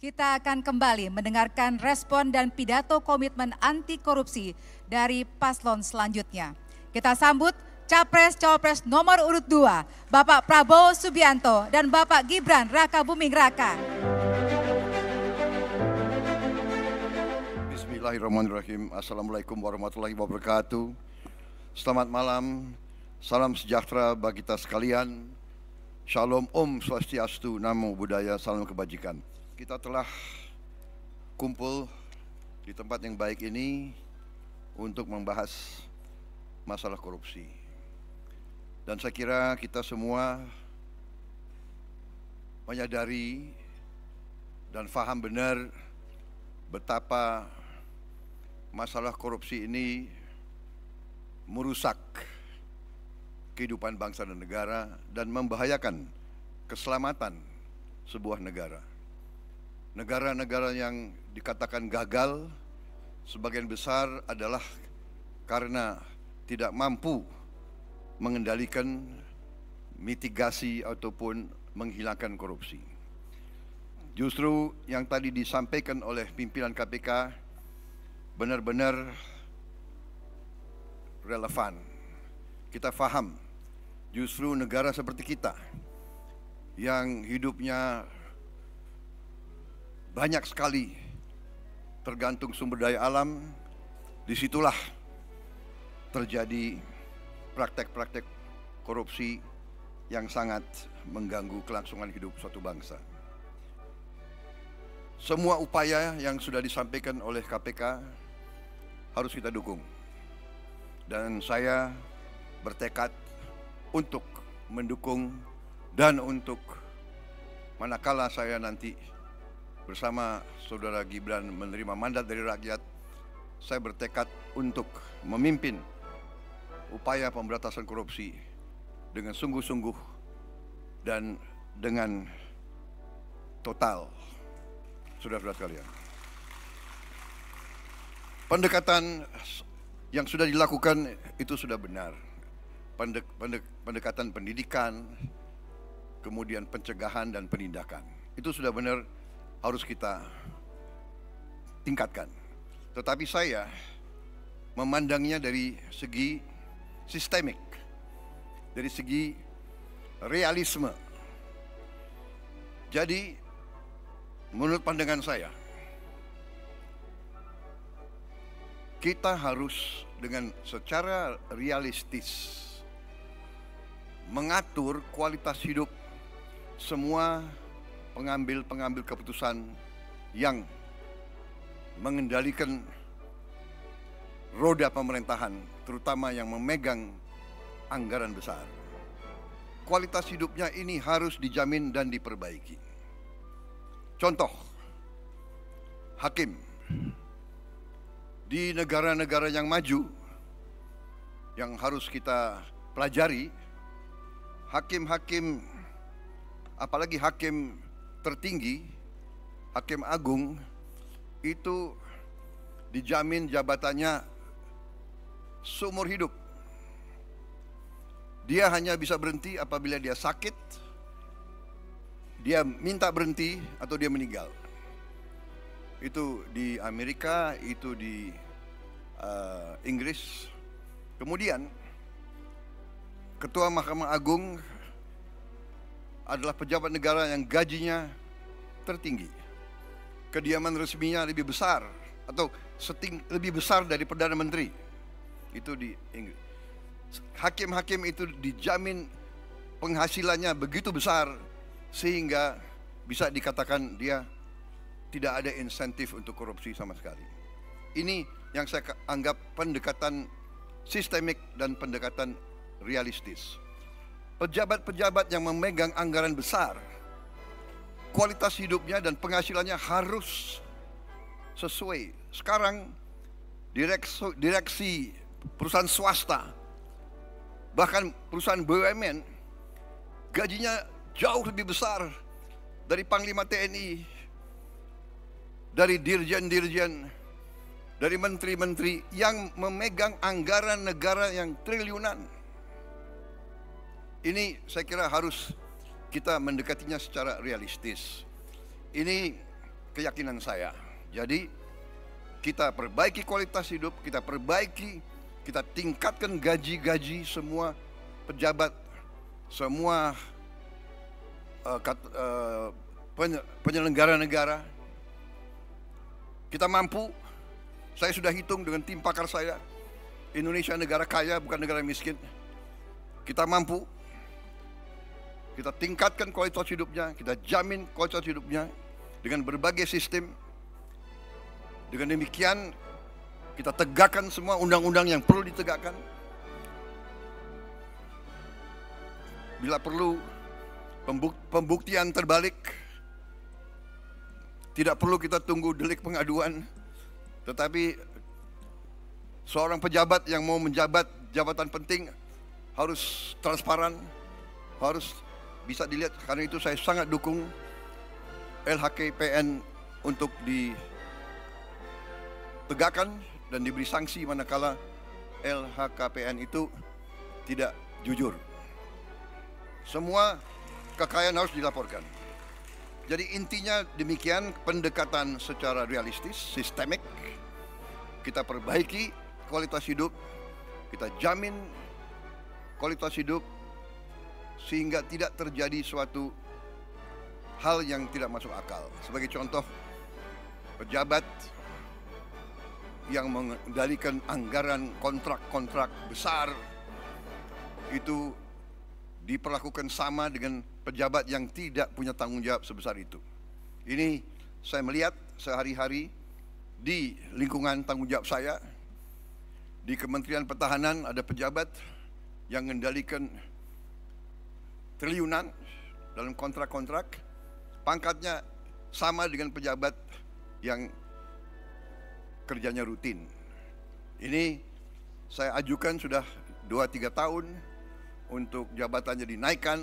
Kita akan kembali mendengarkan respon dan pidato komitmen anti korupsi dari paslon selanjutnya. Kita sambut Capres-Cawapres nomor urut 2, Bapak Prabowo Subianto dan Bapak Gibran Rakabuming Raka. Bismillahirrahmanirrahim. Assalamualaikum warahmatullahi wabarakatuh. Selamat malam, salam sejahtera bagi kita sekalian. Shalom Om Swastiastu, Namo Buddhaya, salam kebajikan. Kita telah kumpul di tempat yang baik ini untuk membahas masalah korupsi. Dan saya kira kita semua menyadari dan faham benar betapa masalah korupsi ini merusak kehidupan bangsa dan negara dan membahayakan keselamatan sebuah negara. Negara-negara yang dikatakan gagal, sebagian besar adalah karena tidak mampu mengendalikan mitigasi ataupun menghilangkan korupsi. Justru yang tadi disampaikan oleh pimpinan KPK benar-benar relevan. Kita faham, justru negara seperti kita yang hidupnya banyak sekali tergantung sumber daya alam, disitulah terjadi praktek-praktek korupsi yang sangat mengganggu kelangsungan hidup suatu bangsa. Semua upaya yang sudah disampaikan oleh KPK harus kita dukung. Dan saya bertekad untuk mendukung dan untuk manakala saya nanti bersama Saudara Gibran menerima mandat dari rakyat, saya bertekad untuk memimpin upaya pemberantasan korupsi dengan sungguh-sungguh dan dengan total. Saudara-saudara sekalian, pendekatan yang sudah dilakukan itu sudah benar. Pendekatan pendidikan, kemudian pencegahan dan penindakan, itu sudah benar, harus kita tingkatkan. Tetapi saya memandangnya dari segi sistemik, dari segi realisme. Jadi menurut pandangan saya, kita harus dengan secara realistis mengatur kualitas hidup semua pengambil keputusan yang mengendalikan roda pemerintahan, terutama yang memegang anggaran besar. Kualitas hidupnya ini harus dijamin dan diperbaiki. Contoh, hakim di negara-negara yang maju yang harus kita pelajari, hakim-hakim, apalagi hakim tertinggi, hakim agung, itu dijamin jabatannya seumur hidup. Dia hanya bisa berhenti apabila dia sakit, dia minta berhenti, atau dia meninggal. Itu di Amerika, itu di Inggris. Kemudian Ketua Mahkamah Agung adalah pejabat negara yang gajinya tertinggi. Kediaman resminya lebih besar atau lebih besar dari Perdana Menteri. Itu di Inggris. Hakim-hakim itu dijamin penghasilannya begitu besar sehingga bisa dikatakan dia tidak ada insentif untuk korupsi sama sekali. Ini yang saya anggap pendekatan sistemik dan pendekatan realistis. Pejabat-pejabat yang memegang anggaran besar, kualitas hidupnya dan penghasilannya harus sesuai. Sekarang direksi perusahaan swasta, bahkan perusahaan BUMN, gajinya jauh lebih besar dari Panglima TNI, dari dirjen-dirjen, dari menteri-menteri yang memegang anggaran negara yang triliunan. Ini saya kira harus kita mendekatinya secara realistis. Ini keyakinan saya. Jadi kita perbaiki kualitas hidup, kita tingkatkan gaji-gaji semua pejabat, semua penyelenggara negara. Kita mampu, saya sudah hitung dengan tim pakar saya, Indonesia negara kaya bukan negara miskin. Kita mampu, kita tingkatkan kualitas hidupnya, kita jamin kualitas hidupnya dengan berbagai sistem. Dengan demikian kita tegakkan semua undang-undang yang perlu ditegakkan. Bila perlu pembuktian terbalik, tidak perlu kita tunggu delik pengaduan, tetapi seorang pejabat yang mau menjabat jabatan penting harus transparan, harus bisa dilihat. Karena itu saya sangat dukung LHKPN untuk ditegakkan dan diberi sanksi manakala LHKPN itu tidak jujur. Semua kekayaan harus dilaporkan. Jadi intinya demikian, pendekatan secara realistis, sistemik. Kita perbaiki kualitas hidup, kita jamin kualitas hidup sehingga tidak terjadi suatu hal yang tidak masuk akal. Sebagai contoh, pejabat yang mengendalikan anggaran kontrak-kontrak besar itu diperlakukan sama dengan pejabat yang tidak punya tanggung jawab sebesar itu. Ini saya melihat sehari-hari di lingkungan tanggung jawab saya. Di Kementerian Pertahanan ada pejabat yang mengendalikan triliunan dalam kontrak-kontrak, pangkatnya sama dengan pejabat yang kerjanya rutin. Ini saya ajukan sudah 2-3 tahun untuk jabatannya dinaikkan,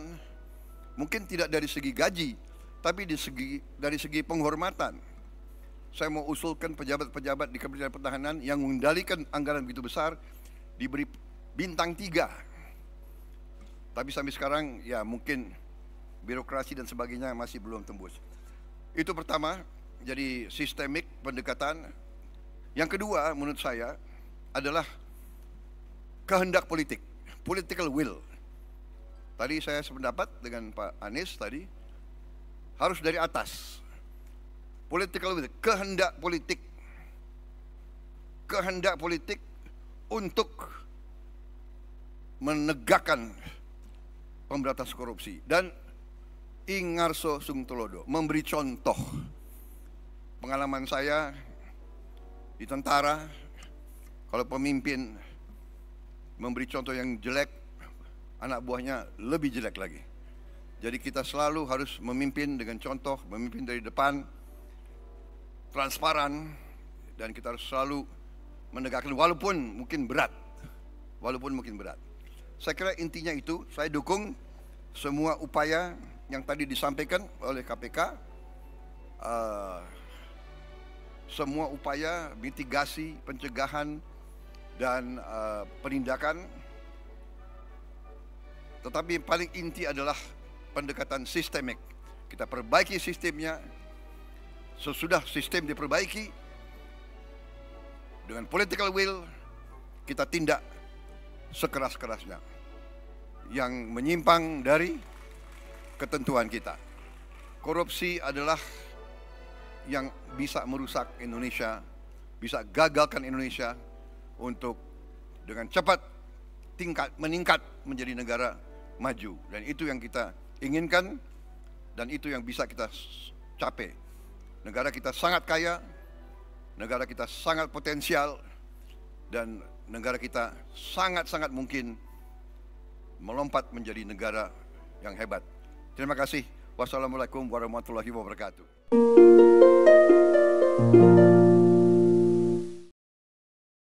mungkin tidak dari segi gaji, tapi dari segi penghormatan. Saya mau usulkan pejabat-pejabat di Kementerian Pertahanan yang mengendalikan anggaran begitu besar diberi bintang 3. Tapi sampai sekarang ya mungkin birokrasi dan sebagainya masih belum tembus. Itu pertama, jadi sistemik pendekatan. Yang kedua menurut saya adalah kehendak politik, political will. Tadi saya sependapat dengan Pak Anies tadi, harus dari atas. Political will, kehendak politik. Kehendak politik untuk menegakkan pemberantasan korupsi. Dan Ingarso Sungtulodo memberi contoh. Pengalaman saya di tentara, kalau pemimpin memberi contoh yang jelek, anak buahnya lebih jelek lagi. Jadi kita selalu harus memimpin dengan contoh, memimpin dari depan, transparan, dan kita harus selalu menegakkan walaupun mungkin berat. Saya kira intinya itu, saya dukung semua upaya yang tadi disampaikan oleh KPK, semua upaya mitigasi, pencegahan, dan penindakan. Tetapi yang paling inti adalah pendekatan sistemik. Kita perbaiki sistemnya. Sesudah sistem diperbaiki, dengan political will, kita tindak sekeras-kerasnya yang menyimpang dari ketentuan kita. Korupsi adalah yang bisa merusak Indonesia, bisa gagalkan Indonesia untuk dengan cepat meningkat menjadi negara maju. Dan itu yang kita inginkan, dan itu yang bisa kita capai. Negara kita sangat kaya, negara kita sangat potensial, dan negara kita sangat-sangat mungkin melompat menjadi negara yang hebat. Terima kasih. Wassalamualaikum warahmatullahi wabarakatuh.